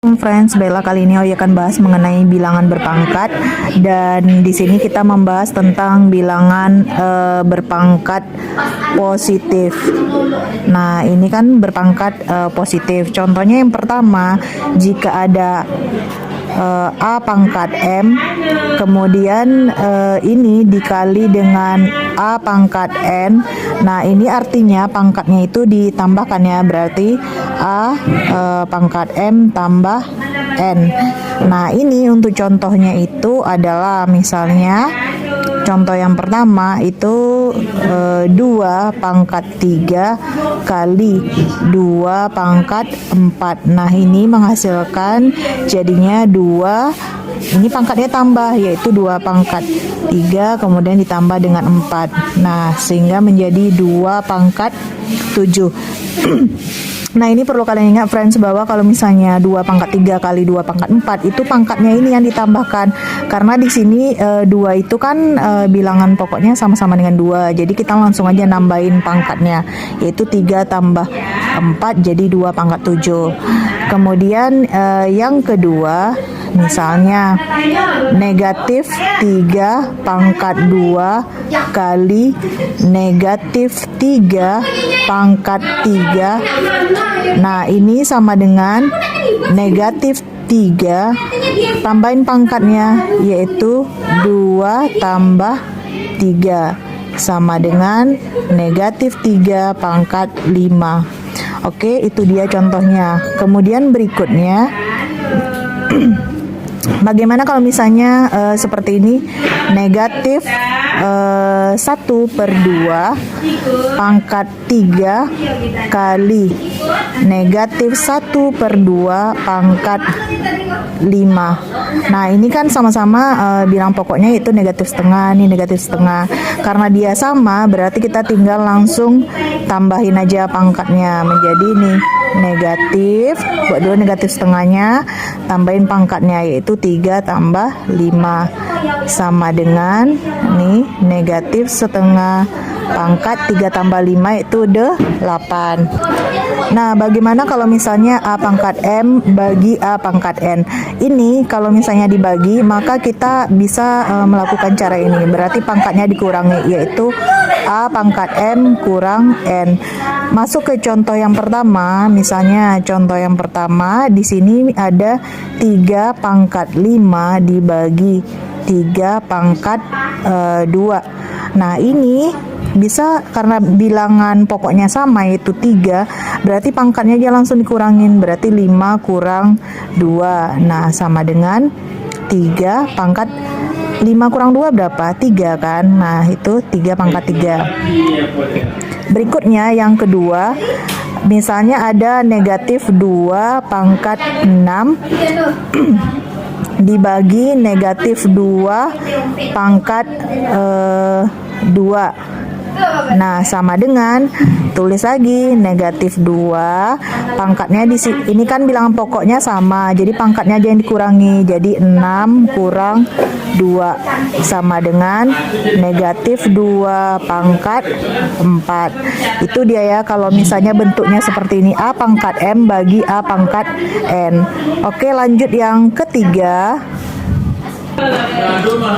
Friends, Bella kali ini akan bahas mengenai bilangan berpangkat, dan di sini kita membahas tentang bilangan berpangkat positif. Nah, ini kan berpangkat positif. Contohnya yang pertama, jika ada A pangkat M, kemudian ini dikali dengan A pangkat N. Nah, ini artinya pangkatnya itu ditambahkan ya, berarti A pangkat M tambah N. Nah, ini untuk contohnya itu adalah misalnya contoh yang pertama itu 2 pangkat 3 kali 2 pangkat 4. Nah, ini menghasilkan jadinya 2, ini pangkatnya tambah, yaitu 2 pangkat 3 kemudian ditambah dengan 4. Nah, sehingga menjadi 2 pangkat 7. Nah, ini perlu kalian ingat friends, bahwa kalau misalnya 2 pangkat 3 kali 2 pangkat 4 itu pangkatnya ini yang ditambahkan. Karena di sini 2 itu kan bilangan pokoknya sama-sama dengan 2. Jadi kita langsung aja nambahin pangkatnya, yaitu 3 tambah 4 jadi 2 pangkat 7. Kemudian yang kedua, misalnya negatif 3 pangkat 2 kali negatif 3 pangkat 3. Nah, ini sama dengan negatif 3 tambahin pangkatnya, yaitu 2 tambah 3 sama dengan negatif 3 pangkat 5. Oke, itu dia contohnya. Kemudian berikutnya bagaimana kalau misalnya seperti ini, negatif 1/2 pangkat 3 kali negatif 1/2 pangkat 5. Nah, ini kan sama-sama bilang pokoknya itu negatif setengah, nih negatif setengah. Karena dia sama, berarti kita tinggal langsung tambahin aja pangkatnya menjadi nih negatif, buat dulu negatif setengahnya, tambahin pangkatnya yaitu 3 tambah 5 sama dengan nih negatif setengah pangkat 3 tambah 5 yaitu 8. Nah, bagaimana kalau misalnya A pangkat M bagi A pangkat N? Ini kalau misalnya dibagi, maka kita bisa melakukan cara ini. Berarti pangkatnya dikurangi, yaitu A pangkat M kurang N. Masuk ke contoh yang pertama, misalnya contoh yang pertama di sini ada 3 pangkat 5 dibagi 3 pangkat 2. Nah, ini bisa karena bilangan pokoknya sama yaitu 3, berarti pangkatnya aja langsung dikurangin, berarti 5 kurang 2. Nah, sama dengan 3 pangkat 5 kurang 2 berapa? 3 kan? Nah, itu 3 pangkat 3. Berikutnya yang kedua, misalnya ada negatif 2 pangkat 6 dibagi negatif 2 pangkat 2. Nah, sama dengan tulis lagi negatif 2 pangkatnya ini kan bilangan pokoknya sama, jadi pangkatnya aja yang dikurangi, jadi 6 kurang 2 sama dengan negatif 2 pangkat 4. Itu dia ya, kalau misalnya bentuknya seperti ini, A pangkat M bagi A pangkat N. Oke, lanjut yang ketiga.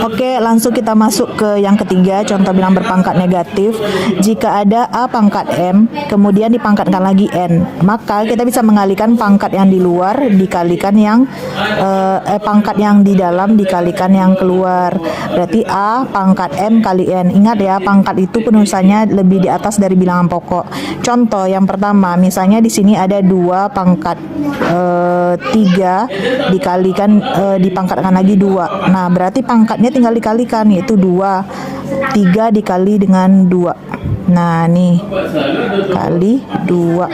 Oke, langsung kita masuk ke yang ketiga, contoh bilang berpangkat negatif. Jika ada A pangkat M, kemudian dipangkatkan lagi N, maka kita bisa mengalihkan pangkat yang di luar dikalikan yang pangkat yang di dalam dikalikan yang keluar. Berarti A pangkat M kali N. Ingat ya, pangkat itu penulisannya lebih di atas dari bilangan pokok. Contoh yang pertama, misalnya di sini ada 2 pangkat 3 dikalikan dipangkatkan lagi 2. Nah, berarti pangkatnya tinggal dikalikan, yaitu 2. 3 dikali dengan 2. Nah, nih kali 2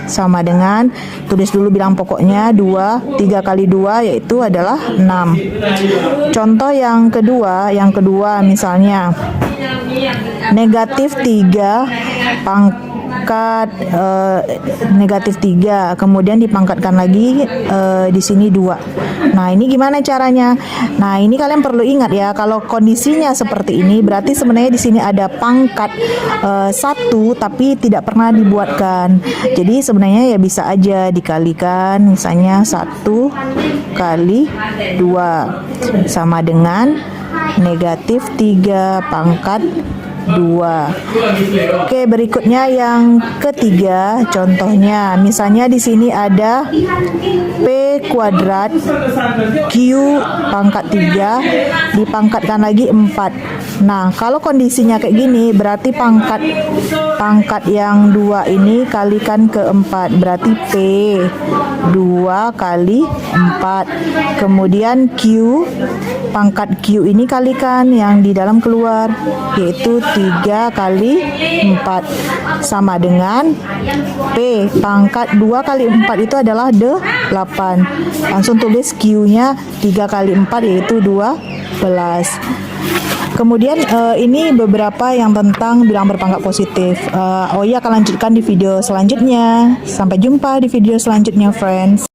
sama dengan, tulis dulu bilang pokoknya 2, 3 kali 2 yaitu adalah 6. Contoh yang kedua misalnya negatif 3 berpangkat negatif 3, kemudian dipangkatkan lagi di sini 2. Nah, ini gimana caranya? Nah, ini kalian perlu ingat ya, kalau kondisinya seperti ini berarti sebenarnya di sini ada pangkat 1 tapi tidak pernah dibuatkan. Jadi sebenarnya ya bisa aja dikalikan, misalnya 1 kali 2 sama dengan negatif 3 pangkat 2. Oke, berikutnya yang ketiga, contohnya misalnya di sini ada P kuadrat Q pangkat 3 dipangkatkan lagi 4. Nah, kalau kondisinya kayak gini berarti pangkat yang 2 ini kalikan ke 4, berarti P 2 kali 4. Kemudian Q pangkat Q ini kalikan yang di dalam keluar, yaitu 3 kali 4 sama dengan P pangkat 2 kali 4 itu adalah 8. Langsung tulis Q-nya 3 kali 4 yaitu 12. Kemudian ini beberapa yang tentang bilangan berpangkat positif. Oya akan lanjutkan di video selanjutnya. Sampai jumpa di video selanjutnya, friends.